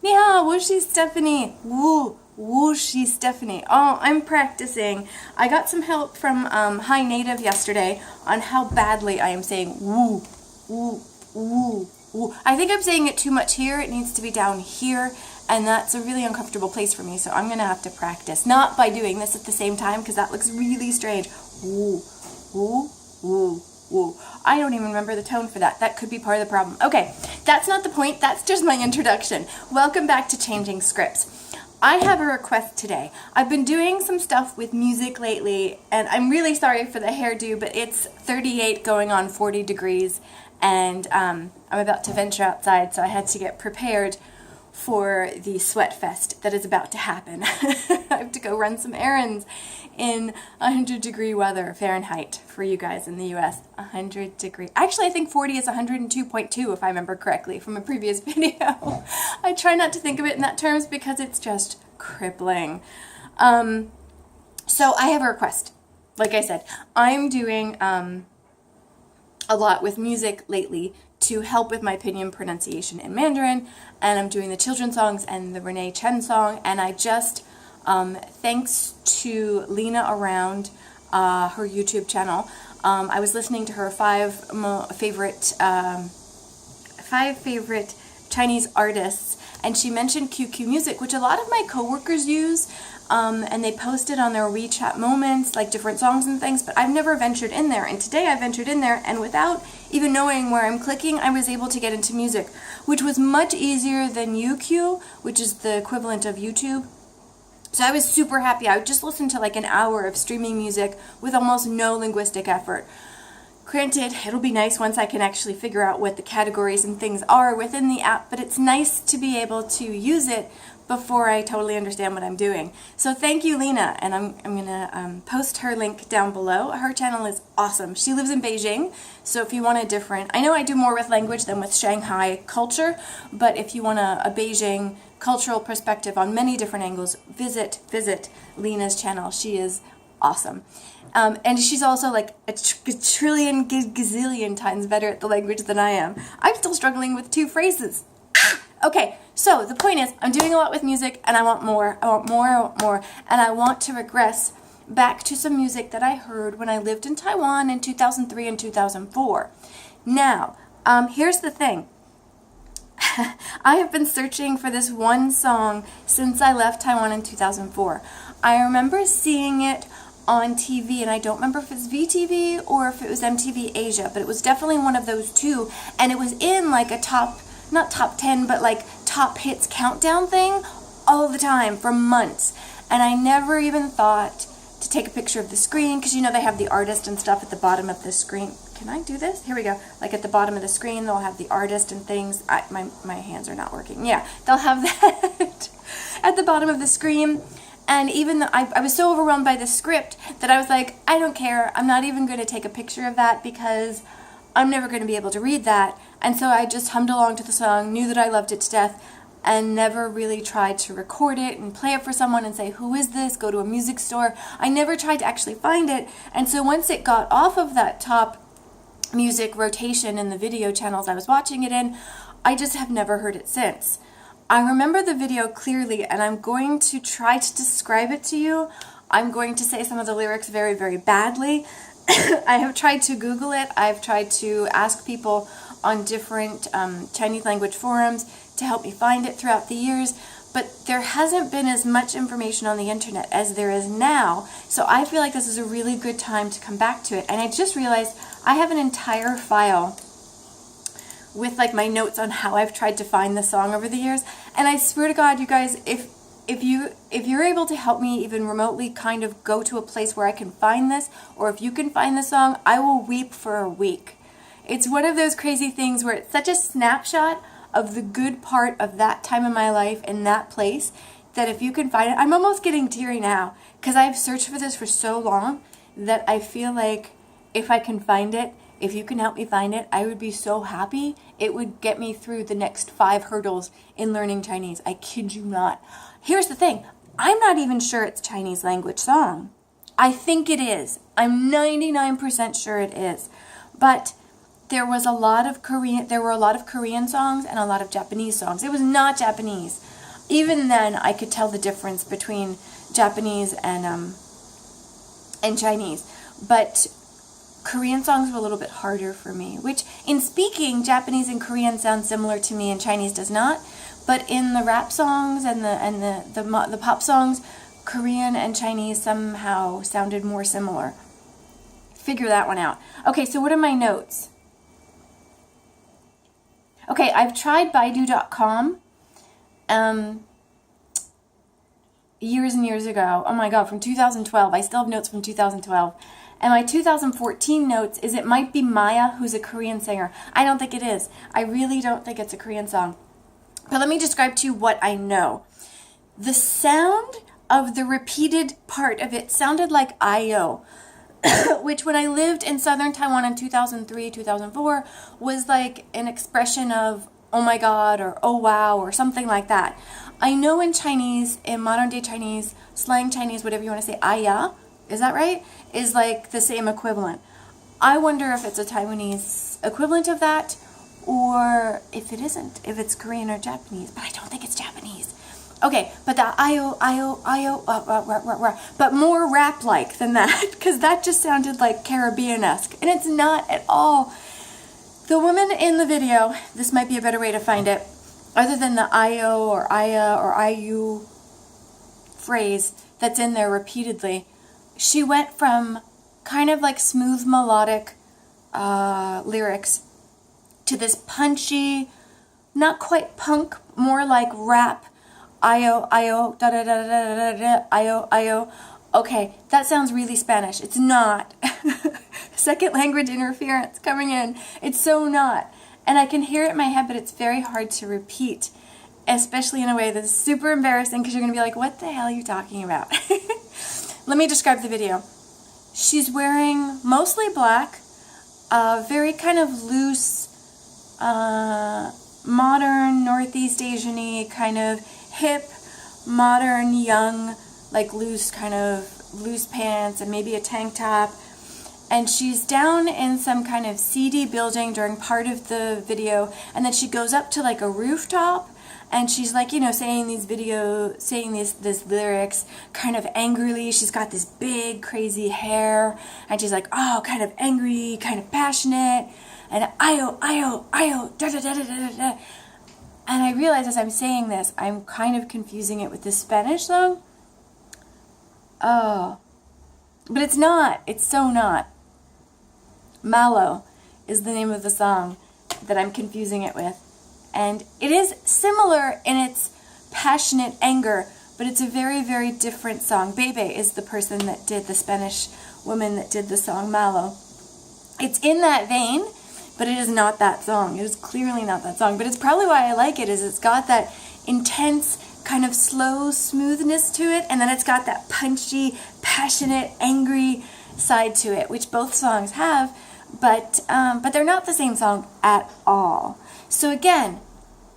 你好，我是 Stephanie. Woo, woo, she's Stephanie. Oh, I'm practicing. I got some help from High Native yesterday on how badly I am saying woo, woo, woo, woo. I think I'm saying it too much here. It needs to be down here, and that's a really uncomfortable place for me, so I'm going to have to practice. Not by doing this at the same time, because that looks really strange. Woo, woo, woo. Woo. I don't even remember the tone for that. That could be part of the problem. Okay, that's not the point. That's just my introduction. Welcome back to Changing Scripts. I have a request today. I've been doing some stuff with music lately, and I'm really sorry for the hairdo, but it's 38 going on 40 degrees, and I'm about to venture outside, so I had to get prepared for the sweat fest that is about to happen. I have to go run some errands in 100-degree weather, Fahrenheit, for you guys in the US. 100 degree. Actually, I think 40 is 102.2 if I remember correctly from a previous video. I try not to think of it in that terms because it's just crippling. So I have a request. Like I said, I'm doing a lot with music lately to help with my pinyin pronunciation in Mandarin, and I'm doing the children's songs and the Renee Chen song, and I just, thanks to Lena around her YouTube channel, I was listening to her five favorite Chinese artists, and she mentioned QQ Music, which a lot of my coworkers use, and they post it on their WeChat moments, like different songs and things, but I've never ventured in there, and today I ventured in there, and without even knowing where I'm clicking, I was able to get into music, which was much easier than UQ, which is the equivalent of YouTube. So I was super happy. I would just listen to like an hour of streaming music with almost no linguistic effort. Granted, it'll be nice once I can actually figure out what the categories and things are within the app, but it's nice to be able to use it before I totally understand what I'm doing. So thank you, Lena, and I'm going to post her link down below. Her channel is awesome. She lives in Beijing, so if you want a different... I know I do more with language than with Shanghai culture, but if you want a Beijing cultural perspective on many different angles, visit Lena's channel. She is awesome. And she's also like a trillion gazillion times better at the language than I am. I'm still struggling with 2 phrases. Okay, so the point is, I'm doing a lot with music, and I want more, and I want to regress back to some music that I heard when I lived in Taiwan in 2003 and 2004. Now, here's the thing. I have been searching for this one song since I left Taiwan in 2004. I remember seeing it on TV, and I don't remember if it's VTV or if it was MTV Asia, but it was definitely one of those two, and it was in like a not top 10, but like top hits countdown thing all the time for months. And I never even thought to take a picture of the screen, because you know they have the artist and stuff at the bottom of the screen. Can I do this? Here we go. Like at the bottom of the screen, they'll have the artist and things. My hands are not working. Yeah, they'll have that at the bottom of the screen. And even though I was so overwhelmed by the script that I was like, I don't care. I'm not even going to take a picture of that because I'm never going to be able to read that. And so I just hummed along to the song, knew that I loved it to death, and never really tried to record it and play it for someone and say, who is this? Go to a music store. I never tried to actually find it. And so once it got off of that top music rotation in the video channels I was watching it in, I just have never heard it since. I remember the video clearly, and I'm going to try to describe it to you. I'm going to say some of the lyrics very, very badly. I have tried to Google it. I've tried to ask people on different Chinese language forums to help me find it throughout the years, but there hasn't been as much information on the internet as there is now, so I feel like this is a really good time to come back to it. And I just realized I have an entire file with like my notes on how I've tried to find the song over the years, and I swear to God, you guys, if you're able to help me even remotely kind of go to a place where I can find this, or if you can find the song, I will weep for a week. It's one of those crazy things where it's such a snapshot of the good part of that time in my life in that place that if you can find it, I'm almost getting teary now because I've searched for this for so long that I feel like if I can find it, if you can help me find it, I would be so happy. It would get me through the next 5 hurdles in learning Chinese. I kid you not. Here's the thing. I'm not even sure it's a Chinese language song. I think it is. I'm 99% sure it is. But there were a lot of Korean songs and a lot of Japanese songs. It was not Japanese. Even then, I could tell the difference between Japanese and Chinese. But Korean songs were a little bit harder for me, which in speaking, Japanese and Korean sound similar to me and Chinese does not. But in the rap songs and the pop songs, Korean and Chinese somehow sounded more similar. Figure that one out. Okay, so what are my notes? Okay, I've tried Baidu.com years and years ago. Oh my God, from 2012. I still have notes from 2012. And my 2014 notes is it might be Maya, who's a Korean singer. I don't think it is. I really don't think it's a Korean song. But let me describe to you what I know. The sound of the repeated part of it sounded like I-O, which when I lived in southern Taiwan in 2003, 2004, was like an expression of, oh my God, or oh wow, or something like that. I know in Chinese, in modern day Chinese, slang Chinese, whatever you want to say, aya, is that right? Is like the same equivalent. I wonder if it's a Taiwanese equivalent of that, or if it isn't, if it's Korean or Japanese, but I don't think it's Japanese. Okay, but that I-O, but more rap-like than that, because that just sounded like Caribbean-esque, and it's not at all. The woman in the video, this might be a better way to find it, other than the I-O or Aya or I-U phrase that's in there repeatedly, she went from kind of like smooth melodic lyrics to this punchy, not quite punk, more like rap, I-O, I-O, da-da-da-da-da-da-da, I-O, I-O. Okay, that sounds really Spanish. It's not. Second language interference coming in. It's so not. And I can hear it in my head, but it's very hard to repeat, especially in a way that's super embarrassing because you're going to be like, what the hell are you talking about? Let me describe the video. She's wearing mostly black, very kind of loose, modern, Northeast Asian-y, kind of hip, modern, young, like loose pants and maybe a tank top. And she's down in some kind of seedy building during part of the video, and then she goes up to like a rooftop, and she's like, you know, saying these lyrics kind of angrily. She's got this big crazy hair, and she's like, oh, kind of angry, kind of passionate, and I-O, da-da-da-da-da-da. And I realize as I'm saying this, I'm kind of confusing it with the Spanish song. Oh, but it's not. It's so not. Malo is the name of the song that I'm confusing it with. And it is similar in its passionate anger, but it's a very, very different song. Bebe is the person that did, the Spanish woman that did the song Malo. It's in that vein, but it is not that song. It is clearly not that song. But it's probably why I like it, is it's got that intense, kind of slow smoothness to it, and then it's got that punchy, passionate, angry side to it, which both songs have, but they're not the same song at all. So again,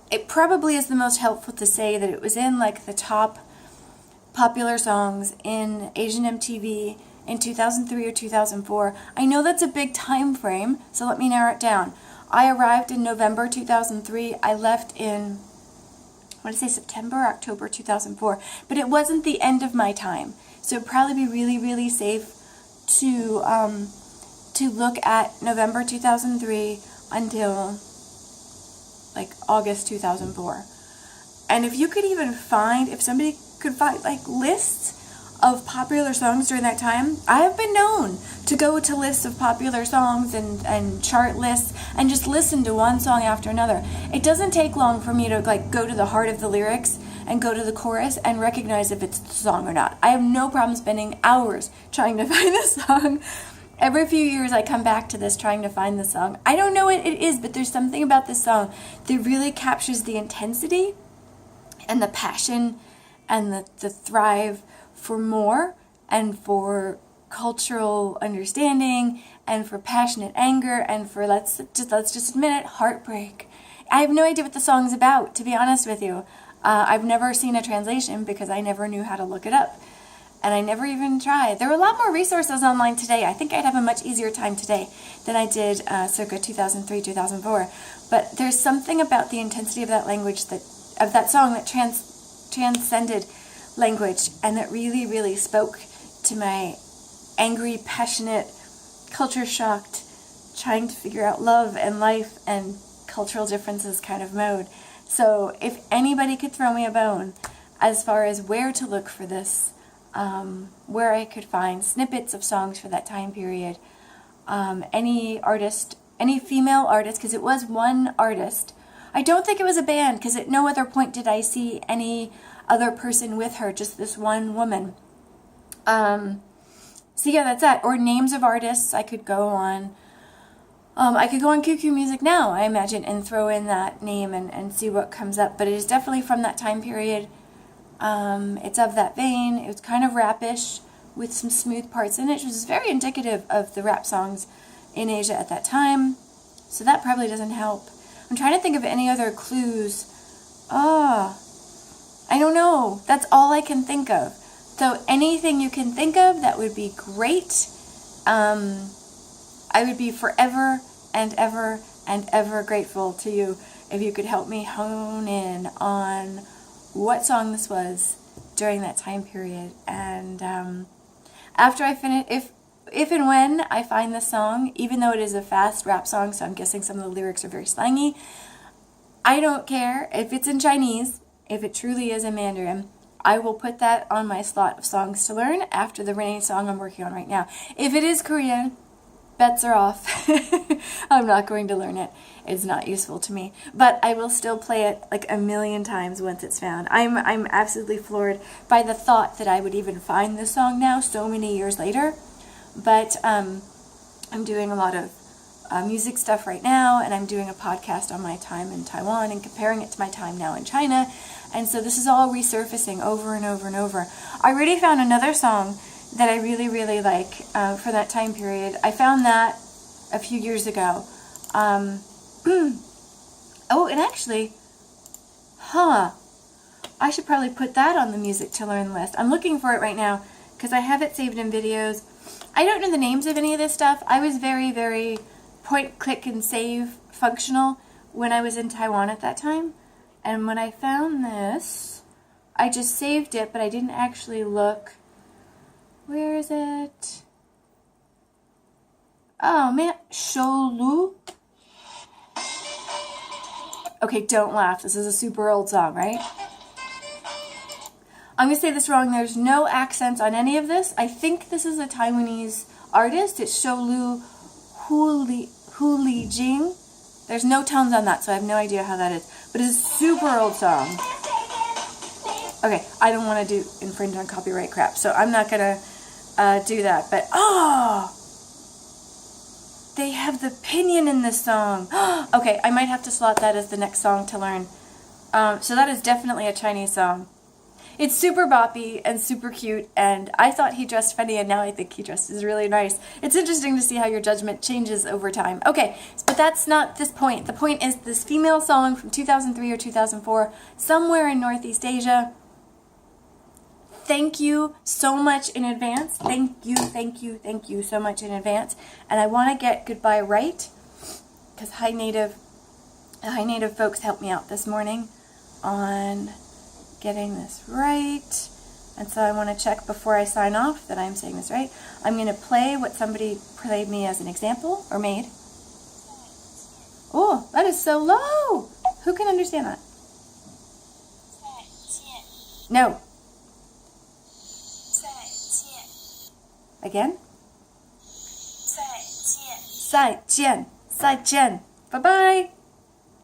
it probably is the most helpful to say that it was in like the top popular songs in Asian MTV in 2003 or 2004. I know that's a big time frame, so let me narrow it down. I arrived in November 2003. I left in, I want to say September or October 2004, but it wasn't the end of my time. So it'd probably be really, really safe to look at November 2003 until like August 2004. And if you could even find, if somebody could find like lists of popular songs during that time, I have been known to go to lists of popular songs and chart lists and just listen to one song after another. It doesn't take long for me to like go to the heart of the lyrics and go to the chorus and recognize if it's the song or not. I have no problem spending hours trying to find the song. Every few years I come back to this trying to find the song. I don't know what it is, but there's something about this song that really captures the intensity and the passion and the thrive for more and for cultural understanding and for passionate anger and for, let's just admit it, heartbreak. I have no idea what the song's about, to be honest with you. I've never seen a translation because I never knew how to look it up. and I never even tried. There were a lot more resources online today. I think I'd have a much easier time today than I did circa 2003, 2004. But there's something about the intensity of that language, of that song, that transcended language, and that really, really spoke to my angry, passionate, culture-shocked, trying to figure out love and life and cultural differences kind of mode. So if anybody could throw me a bone as far as where to look for this, where I could find snippets of songs for that time period, any artist, any female artist, because it was one artist. I don't think it was a band, because at no other point did I see any other person with her, just this one woman. So yeah, that's that. Or names of artists I could go on. I could go on QQ Music now, I imagine, and throw in that name and see what comes up. But it is definitely from that time period. It's of that vein. It was kind of rapish with some smooth parts in it, which was very indicative of the rap songs in Asia at that time. So that probably doesn't help. I'm trying to think of any other clues. I don't know. That's all I can think of. So anything you can think of, that would be great. I would be forever and ever and ever grateful to you if you could help me hone in on what song this was during that time period. And after I finish, if and when I find this song, even though it is a fast rap song, so I'm guessing some of the lyrics are very slangy, I don't care if it's in Chinese, if it truly is in Mandarin. I will put that on my slot of songs to learn after the rainy song I'm working on right now. If it is Korean, bets are off. I'm not going to learn it. It's not useful to me. But I will still play it like a million times once it's found. I'm absolutely floored by the thought that I would even find this song now so many years later. But I'm doing a lot of music stuff right now, and I'm doing a podcast on my time in Taiwan and comparing it to my time now in China. And so this is all resurfacing over and over and over. I already found another song that I really, really like for that time period. I found that a few years ago. Oh, and actually, I should probably put that on the music to learn list. I'm looking for it right now because I have it saved in videos. I don't know the names of any of this stuff. I was very, very point, click, and save functional when I was in Taiwan at that time. And when I found this, I just saved it, but I didn't actually look. Where is it? Oh man, sooooo. Okay, don't laugh. This is a super old song, right? I'm going to say this wrong. There's no accents on any of this. I think this is a Taiwanese artist. It's sooooo Jing. There's no tones on that, so I have no idea how that is. But it's a super old song. Okay, I don't want to infringe on copyright crap, so I'm not going to do that. But, they have the pinyin in this song. Okay, I might have to slot that as the next song to learn. So that is definitely a Chinese song. It's super boppy and super cute, and I thought he dressed funny, and now I think he dresses really nice. It's interesting to see how your judgment changes over time. Okay, but that's not this point. The point is this female song from 2003 or 2004, somewhere in Northeast Asia. Thank you so much in advance. Thank you so much in advance. And I want to get goodbye right, because High Native folks helped me out this morning on getting this right. And so I want to check before I sign off that I'm saying this right. I'm going to play what somebody played me as an example, or made. Oh, that is so low. Who can understand that? No. Again? 再见. 再见. Bye-bye.